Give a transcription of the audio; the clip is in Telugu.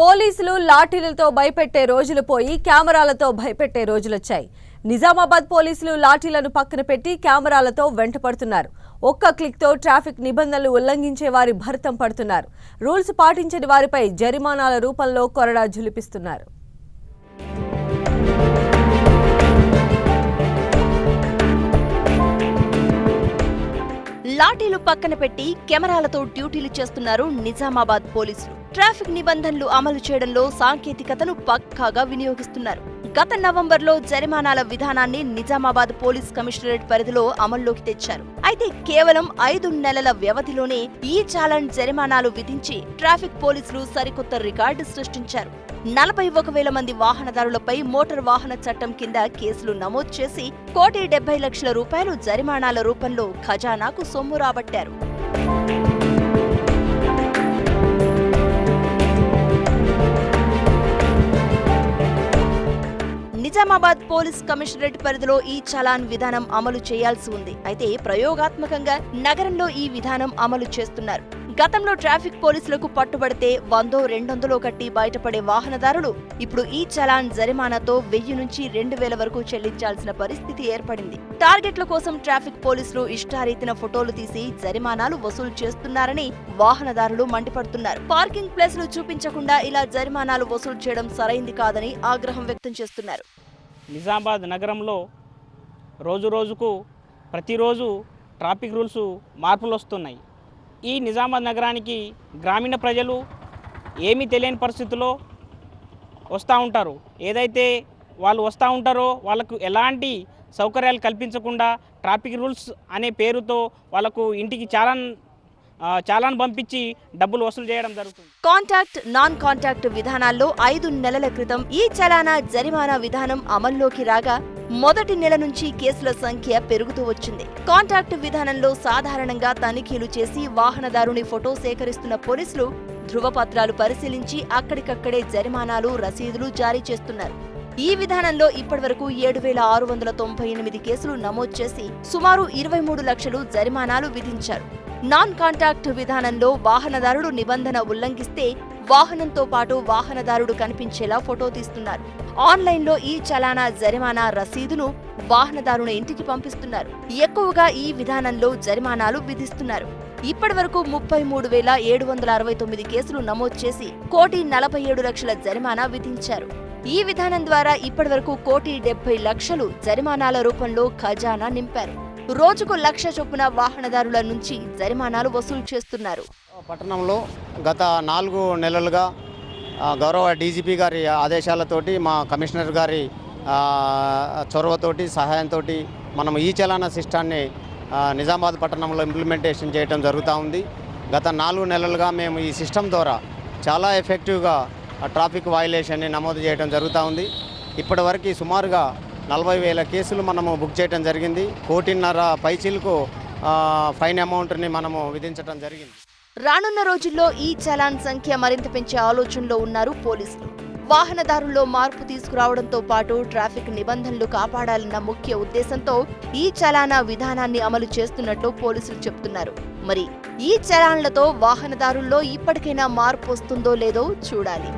పోలీసులు లాఠీలతో భయపెట్టే రోజులు పోయి కెమెరాలతో భయపెట్టే రోజులొచ్చాయి. నిజామాబాద్ పోలీసులు లాఠీలను పక్కన పెట్టి కెమెరాలతో వెంటపడుతున్నారు. ఒక్క క్లిక్తో ట్రాఫిక్ నిబంధనలు ఉల్లంఘించే వారి భరతం పడుతున్నారు. రూల్స్ పాటించని వారిపై జరిమానాల రూపంలో కొరడా ఝులిపిస్తున్నారు. లాఠీలు పక్కన పెట్టి కెమెరాలతో డ్యూటీలు చేస్తున్నారు నిజామాబాద్ పోలీసులు. ట్రాఫిక్ నిబంధనలు అమలు చేయడంలో సాంకేతికతను పక్కాగా వినియోగిస్తున్నారు. గత నవంబర్లో జరిమానాల విధానాన్ని నిజామాబాద్ పోలీస్ కమిషనరేట్ పరిధిలో అమల్లోకి తెచ్చారు. అయితే కేవలం 5 నెలల వ్యవధిలోనే ఈ చాలన్ జరిమానాలు విధించి ట్రాఫిక్ పోలీసులు సరికొత్త రికార్డు సృష్టించారు. 41,000 మంది వాహనదారులపై మోటార్ వాహన చట్టం కింద కేసులు నమోదు చేసి ₹1,70,00,000 జరిమానాల రూపంలో ఖజానాకు సొమ్ము రాబట్టారు. నిజామాబాద్ పోలీస్ కమిషనరేట్ పరిధిలో ఈ చలాన్ విధానం అమలు చేయాల్సి ఉంది. అయితే ప్రయోగాత్మకంగా నగరంలో ఈ విధానం అమలు చేస్తున్నారు. గతంలో ట్రాఫిక్ పోలీసులకు పట్టుబడితే 100-200 కట్టి బయటపడే వాహనదారులు ఇప్పుడు ఈ చలాన్ జరిమానాతో 1000 నుంచి 2000 వరకు చెల్లించాల్సిన పరిస్థితి ఏర్పడింది. టార్గెట్ల కోసం ట్రాఫిక్ పోలీసులు ఇష్టారీతిన ఫోటోలు తీసి జరిమానాలు వసూలు చేస్తున్నారని వాహనదారులు మండిపడుతున్నారు. పార్కింగ్ ప్లేస్లు చూపించకుండా ఇలా జరిమానాలు వసూలు చేయడం సరైంది కాదని ఆగ్రహం వ్యక్తం చేస్తున్నారు. నిజామాబాద్ నగరంలో రోజుకు ప్రతిరోజు ట్రాఫిక్ రూల్స్ మార్పులు వస్తున్నాయి. ఈ నిజామాబాద్ నగరానికి గ్రామీణ ప్రజలు ఏమీ తెలియని పరిస్థితుల్లో వస్తూ ఉంటారు. ఏదైతే వాళ్ళు వస్తూ ఉంటారో వాళ్ళకు ఎలాంటి సౌకర్యాలు కల్పించకుండా ట్రాఫిక్ రూల్స్ అనే పేరుతో వాళ్ళకు ఇంటికి చాలాన్ పంపించి డబ్బులు వసూలు చేయడం జరుగుతుంది. కాంటాక్ట్, నాన్ కాంటాక్ట్ విధానాల్లో 5 నెలల క్రితం ఈ చలానా జరిమానా విధానం అమల్లోకి రాగా మొదటి నెల నుంచి కేసుల సంఖ్య పెరుగుతూ వచ్చింది. కాంటాక్ట్ విధానంలో సాధారణంగా తనిఖీలు చేసి వాహనదారుని ఫోటో సేకరిస్తున్న పోలీసులు ధృవపత్రాలు పరిశీలించి అక్కడికక్కడే జరిమానాలు, రసీదులు జారీ చేస్తున్నారు. ఈ విధానంలో ఇప్పటివరకు 7,698 కేసులు నమోదు చేసి సుమారు 23 లక్షలు జరిమానాలు విధించారు. నాన్ కాంటాక్ట్ విధానంలో వాహనదారుడు నిబంధన ఉల్లంఘిస్తే వాహనంతో పాటు వాహనదారుడు కనిపించేలా ఫోటో తీస్తున్నారు. ఆన్లైన్లో ఈ చలానా జరిమానా రసీదును వాహనదారుని ఇంటికి పంపిస్తున్నారు. ఎక్కువగా ఈ విధానంలో జరిమానాలు విధిస్తున్నారు. ఇప్పటివరకు 33,769 కేసులు నమోదు చేసి ₹1,47,00,000 జరిమానా విధించారు. ఈ విధానం ద్వారా ఇప్పటివరకు ₹1,70,00,000 జరిమానాల రూపంలో ఖజానా నింపారు. రోజుకు 1,00,000 చొప్పున వాహనదారుల నుంచి జరిమానాలు వసూలు చేస్తున్నారు. పట్టణంలో గత 4 నెలలుగా గౌరవ డీజీపీ గారి ఆదేశాలతోటి, మా కమిషనర్ గారి చొరవతోటి, సహాయంతో మనం ఈ చలానా సిస్టాన్ని నిజామాబాద్ పట్టణంలో ఇంప్లిమెంటేషన్ చేయడం జరుగుతూ ఉంది. గత 4 నెలలుగా మేము ఈ సిస్టమ్ ద్వారా చాలా ఎఫెక్టివ్గా ట్రాఫిక్ వయలేషన్ని నమోదు చేయడం జరుగుతూ ఉంది. ఇప్పటివరకు సుమారుగా 40,000 కేసులు మనము బుక్ చేయడం జరిగింది. 1,50,00,000 పైచీలకు ఫైన్ అమౌంట్ని మనము విధించడం జరిగింది. రానున్న రోజుల్లో ఈ చలాన్ సంఖ్య మరింత పెంచే ఆలోచనలో ఉన్నారు పోలీసులు. వాహనదారుల్లో మార్పు తీసుకురావడంతో పాటు ట్రాఫిక్ నిబంధనలు కాపాడాలన్న ముఖ్య ఉద్దేశంతో ఈ చలానా విధానాన్ని అమలు చేస్తున్నట్లు పోలీసులు చెబుతున్నారు. మరి ఈ చలాన్లతో వాహనదారుల్లో ఇప్పటికైనా మార్పు వస్తుందో లేదో చూడాలి.